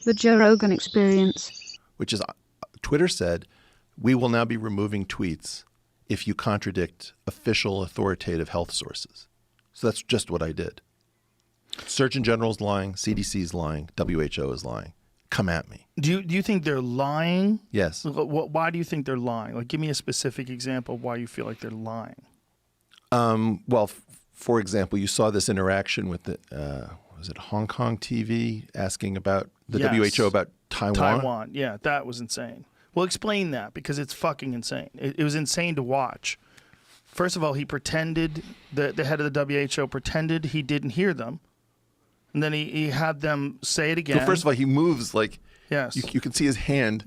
The Joe Rogan Experience. Which is, Twitter said, we will now be removing tweets if you contradict official authoritative health sources. So that's just what I did. Surgeon General's lying, CDC's lying, WHO is lying. Come at me. Do you think they're lying? Yes. Why do you think they're lying? Like, give me a specific example of why you feel like they're lying. Well, for example, you saw this interaction with the, was it Hong Kong TV asking about the WHO about Taiwan? Taiwan, yeah, that was insane. Well, explain that, because it's fucking insane. It was insane to watch. First of all, he pretended, the head of the WHO pretended he didn't hear them. And then he had them say it again. So first of all, he moves like, yes, you can see his hand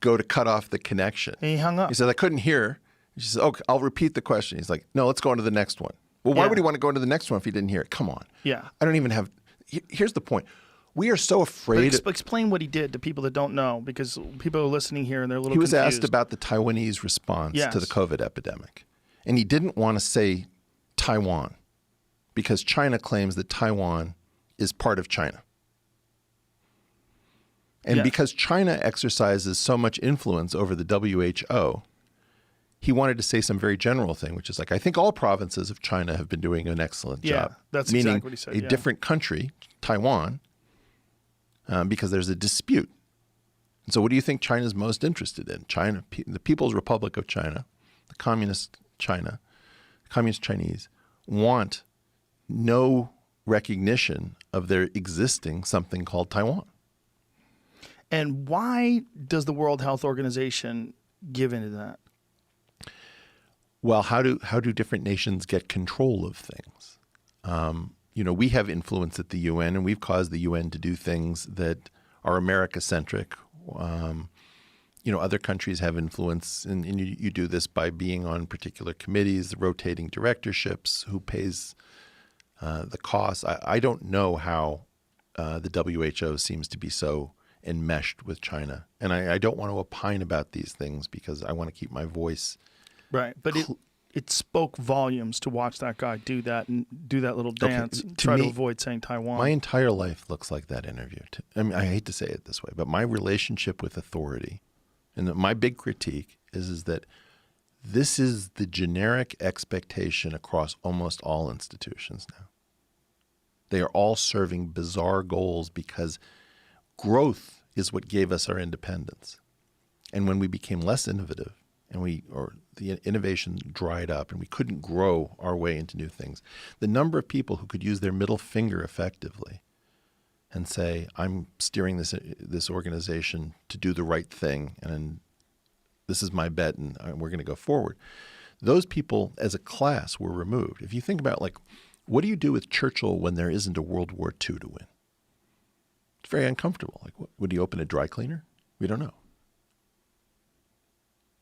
go to cut off the connection. And he hung up. He said, I couldn't hear. She said, okay, I'll repeat the question. He's like, no, let's go on to the next one. Well, why would he want to go into the next one if he didn't hear it? Come on. Yeah. I don't even have, here's the point. We are so afraid. Explain what he did to people that don't know, because people are listening here and they're a little confused. He was confused. asked about the Taiwanese response to the COVID epidemic. And he didn't want to say Taiwan because China claims that Taiwan is part of China. And because China exercises so much influence over the WHO, he wanted to say some very general thing, which is like, I think all provinces of China have been doing an excellent job. That's meaning exactly what he said. A different country, Taiwan, because there's a dispute. And so what do you think China's most interested in? China, the People's Republic of China, the Communist China, Communist Chinese want no recognition of there existing something called Taiwan. And why does the World Health Organization give into that? Well, how do different nations get control of things? We have influence at the UN, and we've caused the UN to do things that are America-centric. Other countries have influence, and you do this by being on particular committees, rotating directorships, who pays the costs. I don't know how the WHO seems to be so enmeshed with China. And I don't want to opine about these things because I want to keep my voice. Right. But it spoke volumes to watch that guy do that and do that little dance, to avoid saying Taiwan. My entire life looks like that interview. I mean, I hate to say it this way, but my relationship with authority, and my big critique is that this is the generic expectation across almost all institutions now. They are all serving bizarre goals because growth is what gave us our independence. And when we became less innovative and the innovation dried up and we couldn't grow our way into new things, the number of people who could use their middle finger effectively and say, I'm steering this organization to do the right thing, and this is my bet, and we're going to go forward. Those people, as a class, were removed. If you think about, like, what do you do with Churchill when there isn't a World War II to win? It's very uncomfortable. Like, would he open a dry cleaner? We don't know.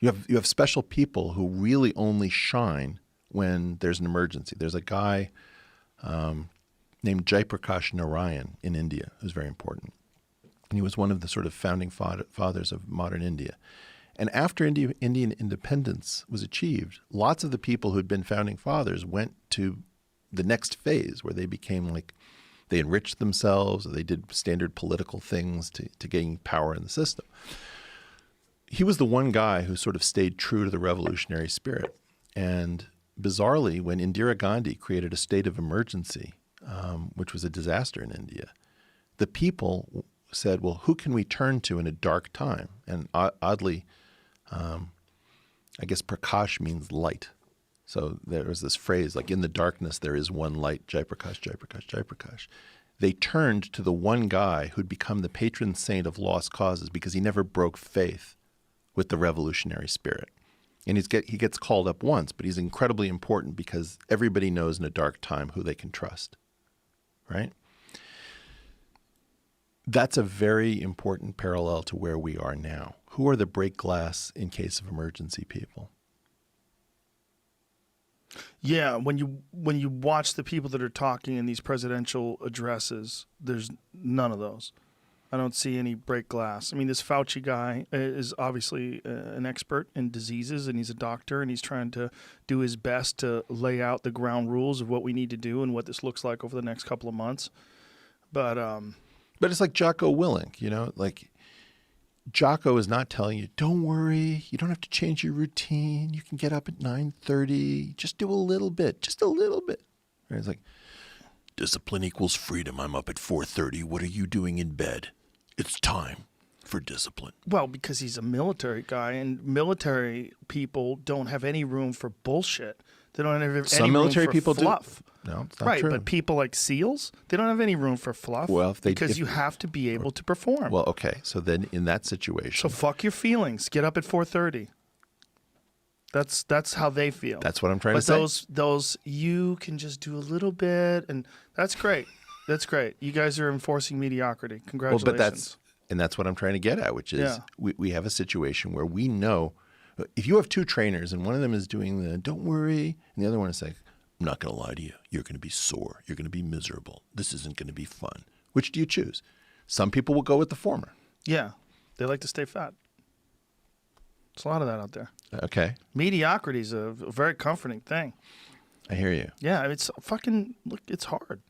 You have special people who really only shine when there's an emergency. There's a guy named Jayaprakash Narayan in India who's very important. And he was one of the sort of founding fathers of modern India. And after Indian independence was achieved, lots of the people who had been founding fathers went to the next phase where they became like, they enriched themselves, or they did standard political things to gain power in the system. He was the one guy who sort of stayed true to the revolutionary spirit. And bizarrely, when Indira Gandhi created a state of emergency, which was a disaster in India, the people said, well, who can we turn to in a dark time? And oddly, I guess Prakash means light. So there was this phrase, like, in the darkness there is one light, Jayaprakash, Jayaprakash, Jayaprakash. They turned to the one guy who'd become the patron saint of lost causes because he never broke faith with the revolutionary spirit. And he gets called up once, but he's incredibly important because everybody knows in a dark time who they can trust, right? That's a very important parallel to where we are now. Who are the break glass in case of emergency people? Yeah, when you watch the people that are talking in these presidential addresses, there's none of those. I don't see any break glass. I mean, this Fauci guy is obviously an expert in diseases, and he's a doctor, and he's trying to do his best to lay out the ground rules of what we need to do and what this looks like over the next couple of months. But But it's like Jocko Willink, like Jocko is not telling you, don't worry, you don't have to change your routine. You can get up at 9:30. Just do a little bit, just a little bit. Right? It's like, discipline equals freedom. I'm up at 4:30. What are you doing in bed? It's time for discipline. Well, because he's a military guy, and military people don't have any room for bullshit. They don't have Some any military room for people fluff. do. No, it's not Right, true. but people like SEALs, they don't have any room for fluff. Well, because you have to be able to perform. Well, okay. So then in that situation. So fuck your feelings. Get up at 4:30. That's how they feel. That's what I'm trying to say. say. But those you can just do a little bit, and that's great. That's great. You guys are enforcing mediocrity. Congratulations. Well, but that's what I'm trying to get at, which is we have a situation where we know if you have two trainers and one of them is doing the don't worry and the other one is like, I'm not going to lie to you. You're going to be sore. You're going to be miserable. This isn't going to be fun. Which do you choose? Some people will go with the former. Yeah. They like to stay fat. There's a lot of that out there. Okay. Mediocrity is a very comforting thing. I hear you. Yeah, it's fucking, look, it's hard.